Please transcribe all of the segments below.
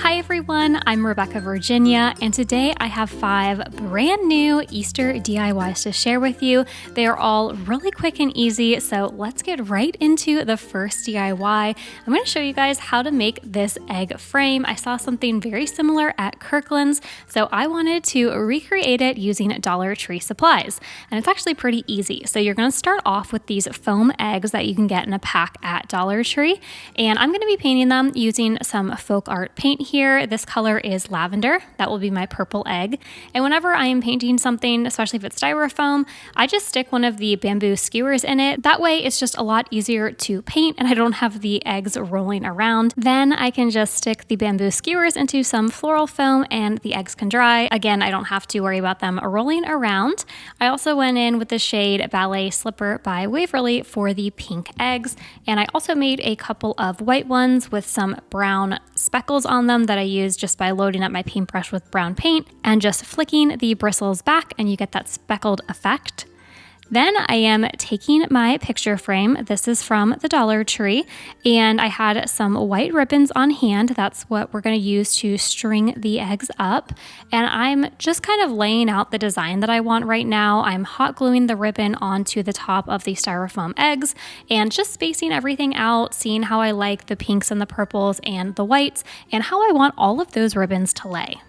Hi everyone, I'm Rebecca Virginia, and today I have 5 brand new Easter DIYs to share with you. They are all really quick and easy, so let's get right into the first DIY. I'm going to show you guys how to make this egg frame. I saw something very similar at Kirkland's, so I wanted to recreate it using Dollar Tree supplies. And it's actually pretty easy. So you're going to start off with these foam eggs that you can get in a pack at Dollar Tree, and I'm going to be painting them using some folk art paint here. This color is lavender. That will be my purple egg. And whenever I am painting something, especially if it's styrofoam, I just stick one of the bamboo skewers in it. That way it's just a lot easier to paint and I don't have the eggs rolling around. Then I can just stick the bamboo skewers into some floral foam and the eggs can dry. Again, I don't have to worry about them rolling around. I also went in with the shade Ballet Slipper by Waverly for the pink eggs. And I also made a couple of white ones with some brown speckles on them that I used just by loading up my paintbrush with brown paint and just flicking the bristles back, and you get that speckled effect. Then I am taking my picture frame. This is from the Dollar Tree, and I had some white ribbons on hand. That's what we're going to use to string the eggs up. And I'm just kind of laying out the design that I want right now. I'm hot gluing the ribbon onto the top of the styrofoam eggs and just spacing everything out, seeing how I like the pinks and the purples and the whites and how I want all of those ribbons to lay.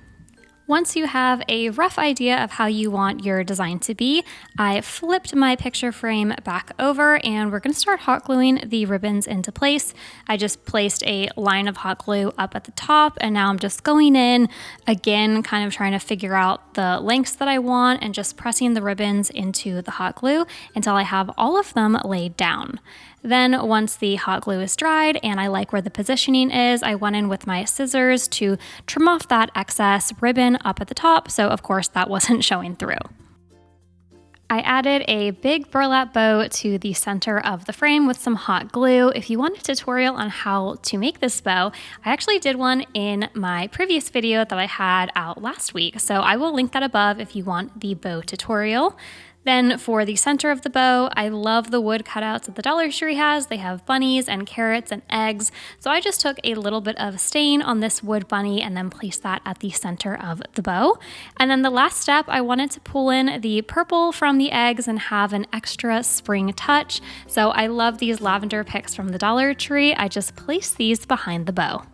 Once you have a rough idea of how you want your design to be, I flipped my picture frame back over and we're going to start hot gluing the ribbons into place. I just placed a line of hot glue up at the top and now I'm just going in again, kind of trying to figure out the lengths that I want and just pressing the ribbons into the hot glue until I have all of them laid down. Then once the hot glue is dried and I like where the positioning is, I went in with my scissors to trim off that excess ribbon up at the top, so of course that wasn't showing through. I added a big burlap bow to the center of the frame with some hot glue. If you want a tutorial on how to make this bow, I actually did one in my previous video that I had out last week, so I will link that above if you want the bow tutorial. Then for the center of the bow, I love the wood cutouts that the Dollar Tree has. They have bunnies and carrots and eggs. So I just took a little bit of stain on this wood bunny and then placed that at the center of the bow. And then the last step, I wanted to pull in the purple from the eggs and have an extra spring touch. So I love these lavender picks from the Dollar Tree. I just placed these behind the bow.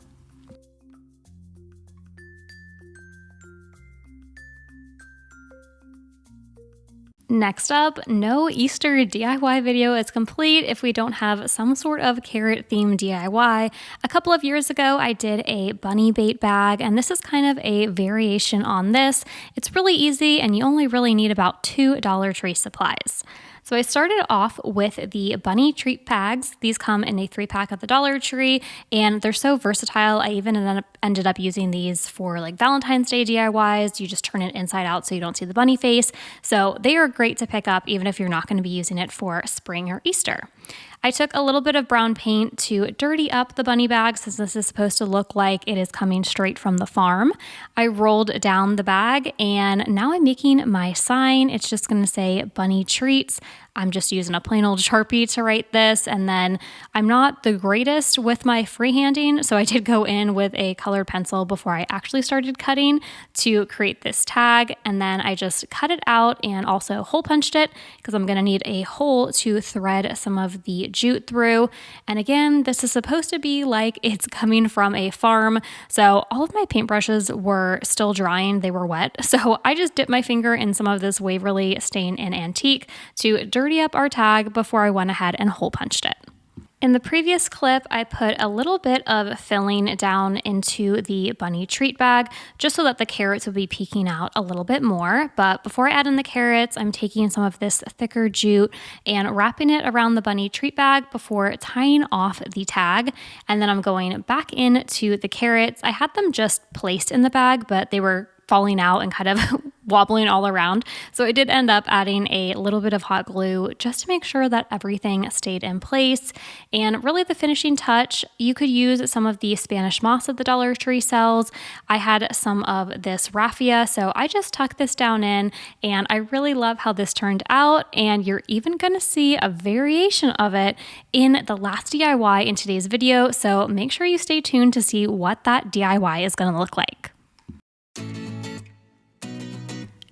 Next up, no Easter DIY video is complete if we don't have some sort of carrot themed DIY. A couple of years ago, I did a bunny bait bag, and this is kind of a variation on this. It's really easy, and you only really need about 2 Dollar Tree supplies. So I started off with the bunny treat bags. These come in a 3-pack at the Dollar Tree, and they're so versatile. I even ended up using these for like Valentine's Day DIYs. You just turn it inside out so you don't see the bunny face. So they are great to pick up even if you're not going to be using it for spring or Easter. I took a little bit of brown paint to dirty up the bunny bag since this is supposed to look like it is coming straight from the farm. I rolled down the bag and now I'm making my sign. It's just going to say bunny treats. I'm just using a plain old Sharpie to write this, and then I'm not the greatest with my freehanding, so I did go in with a colored pencil before I actually started cutting to create this tag, and then I just cut it out and also hole punched it because I'm going to need a hole to thread some of the jute through. And again, this is supposed to be like it's coming from a farm, so all of my paintbrushes were still drying, they were wet, so I just dipped my finger in some of this Waverly Stain and Antique to dirty up our tag before I went ahead and hole punched it. In the previous clip, I put a little bit of filling down into the bunny treat bag just so that the carrots would be peeking out a little bit more. But before I add in the carrots, I'm taking some of this thicker jute and wrapping it around the bunny treat bag before tying off the tag. And then I'm going back into the carrots. I had them just placed in the bag, but they were falling out and kind of wobbling all around. So I did end up adding a little bit of hot glue just to make sure that everything stayed in place. And really the finishing touch, you could use some of the Spanish moss that the Dollar Tree sells. I had some of this raffia, so I just tucked this down in, and I really love how this turned out. And you're even gonna see a variation of it in the last DIY in today's video. So make sure you stay tuned to see what that DIY is gonna look like.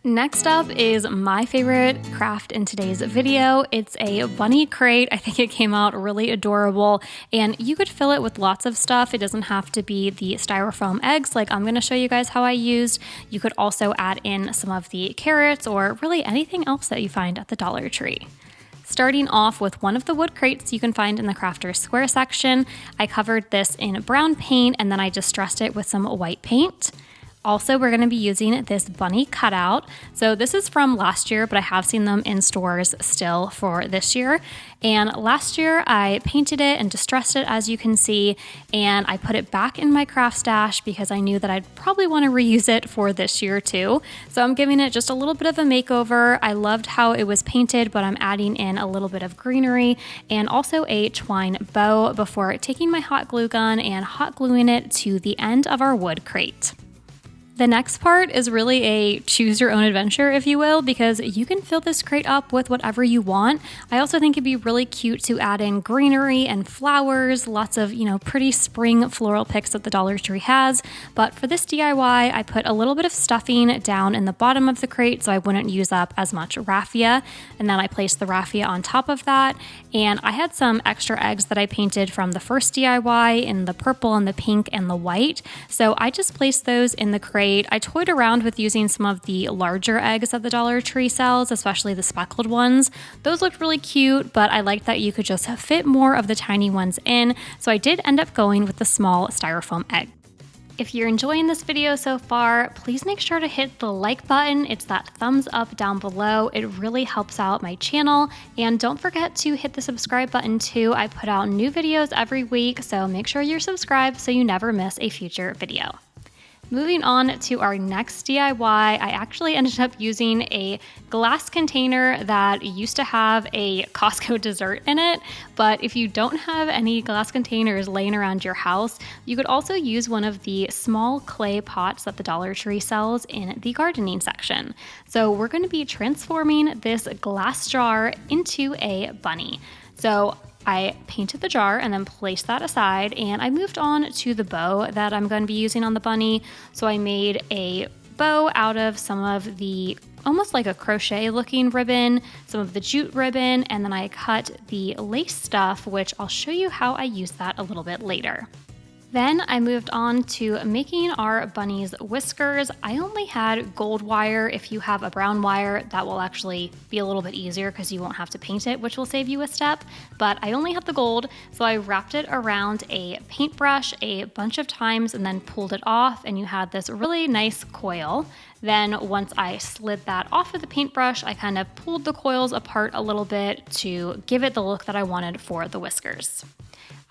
Next up is my favorite craft in today's video. It's a bunny crate. I think it came out really adorable, and you could fill it with lots of stuff. It doesn't have to be the styrofoam eggs like I'm going to show you guys how I used. You could also add in some of the carrots or really anything else that you find at the Dollar Tree. Starting off with one of the wood crates you can find in the Crafter's Square section, I covered this in brown paint and then I distressed it with some white paint. Also, we're going to be using this bunny cutout. So this is from last year, but I have seen them in stores still for this year. And last year I painted it and distressed it, as you can see, and I put it back in my craft stash because I knew that I'd probably want to reuse it for this year too. So I'm giving it just a little bit of a makeover. I loved how it was painted, but I'm adding in a little bit of greenery and also a twine bow before taking my hot glue gun and hot gluing it to the end of our wood crate. The next part is really a choose your own adventure, if you will, because you can fill this crate up with whatever you want. I also think it'd be really cute to add in greenery and flowers, lots of, pretty spring floral picks that the Dollar Tree has. But for this DIY, I put a little bit of stuffing down in the bottom of the crate so I wouldn't use up as much raffia. And then I placed the raffia on top of that. And I had some extra eggs that I painted from the first DIY in the purple and the pink and the white. So I just placed those in the crate. I toyed around with using some of the larger eggs that the Dollar Tree sells, especially the speckled ones. Those looked really cute, but I liked that you could just fit more of the tiny ones in, so I did end up going with the small styrofoam egg. If you're enjoying this video so far, please make sure to hit the like button. It's that thumbs up down below. It really helps out my channel. And don't forget to hit the subscribe button too. I put out new videos every week, so make sure you're subscribed so you never miss a future video. Moving on to our next DIY, I actually ended up using a glass container that used to have a Costco dessert in it, but if you don't have any glass containers laying around your house, you could also use one of the small clay pots that the Dollar Tree sells in the gardening section. So we're going to be transforming this glass jar into a bunny. So I painted the jar and then placed that aside, and I moved on to the bow that I'm going to be using on the bunny. So I made a bow out of some of the almost like a crochet looking ribbon, some of the jute ribbon, and then I cut the lace stuff, which I'll show you how I use that a little bit later. Then I moved on to making our bunny's whiskers. I only had gold wire. If you have a brown wire, that will actually be a little bit easier because you won't have to paint it, which will save you a step. But I only had the gold, so I wrapped it around a paintbrush a bunch of times and then pulled it off, and you had this really nice coil. Then once I slid that off of the paintbrush, I kind of pulled the coils apart a little bit to give it the look that I wanted for the whiskers.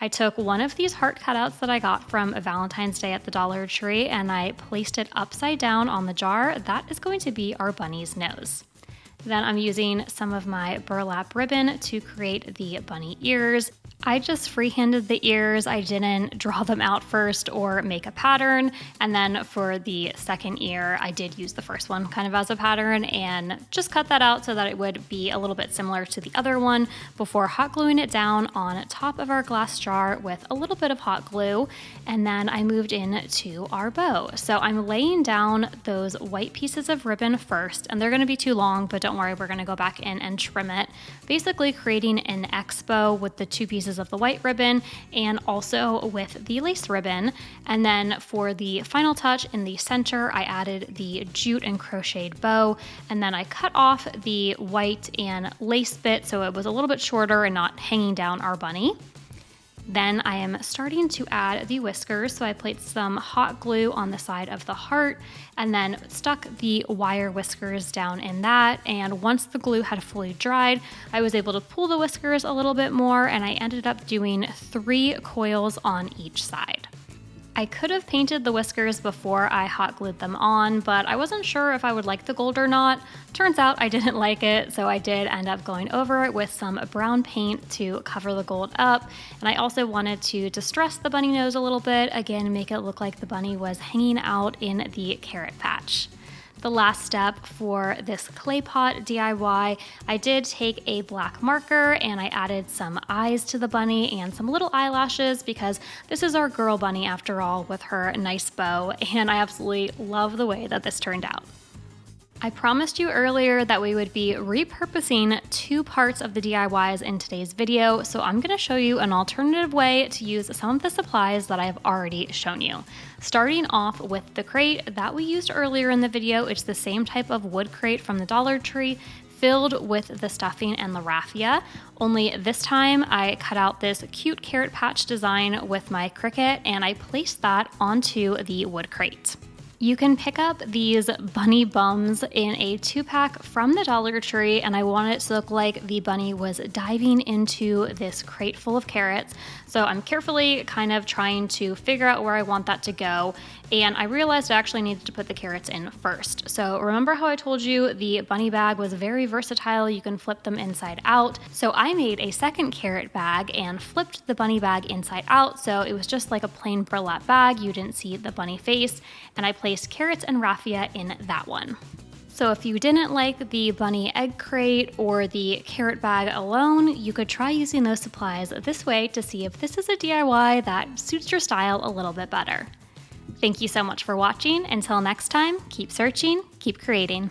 I took one of these heart cutouts that I got from Valentine's Day at the Dollar Tree and I placed it upside down on the jar. That is going to be our bunny's nose. Then I'm using some of my burlap ribbon to create the bunny ears. I just freehanded the ears. I didn't draw them out first or make a pattern. And then for the second ear, I did use the first one kind of as a pattern and just cut that out so that it would be a little bit similar to the other one before hot gluing it down on top of our glass jar with a little bit of hot glue. And then I moved into our bow. So I'm laying down those white pieces of ribbon first, and they're gonna be too long, but don't worry, we're gonna go back in and trim it. Basically creating an X bow with the two pieces of the white ribbon and also with the lace ribbon. And then for the final touch in the center, I added the jute and crocheted bow, and then I cut off the white and lace bit so it was a little bit shorter and not hanging down our bunny. Then I am starting to add the whiskers, so I placed some hot glue on the side of the heart and then stuck the wire whiskers down in that. And once the glue had fully dried, I was able to pull the whiskers a little bit more, and I ended up doing 3 coils on each side. I could have painted the whiskers before I hot glued them on, but I wasn't sure if I would like the gold or not. Turns out I didn't like it, so I did end up going over it with some brown paint to cover the gold up. And I also wanted to distress the bunny nose a little bit, again, make it look like the bunny was hanging out in the carrot patch. The last step for this clay pot DIY, I did take a black marker and I added some eyes to the bunny and some little eyelashes because this is our girl bunny after all with her nice bow, and I absolutely love the way that this turned out. I promised you earlier that we would be repurposing two parts of the DIYs in today's video, so I'm going to show you an alternative way to use some of the supplies that I've already shown you. Starting off with the crate that we used earlier in the video, it's the same type of wood crate from the Dollar Tree, filled with the stuffing and the raffia, only this time I cut out this cute carrot patch design with my Cricut and I placed that onto the wood crate. You can pick up these bunny bums in a 2-pack from the Dollar Tree, and I wanted it to look like the bunny was diving into this crate full of carrots. So I'm carefully kind of trying to figure out where I want that to go, and I realized I actually needed to put the carrots in first. So remember how I told you the bunny bag was very versatile, you can flip them inside out. So I made a second carrot bag and flipped the bunny bag inside out, so it was just like a plain burlap bag, you didn't see the bunny face, and I placed carrots and raffia in that one. So if you didn't like the bunny egg crate or the carrot bag alone, you could try using those supplies this way to see if this is a DIY that suits your style a little bit better. Thank you so much for watching. Until next time, keep searching, keep creating.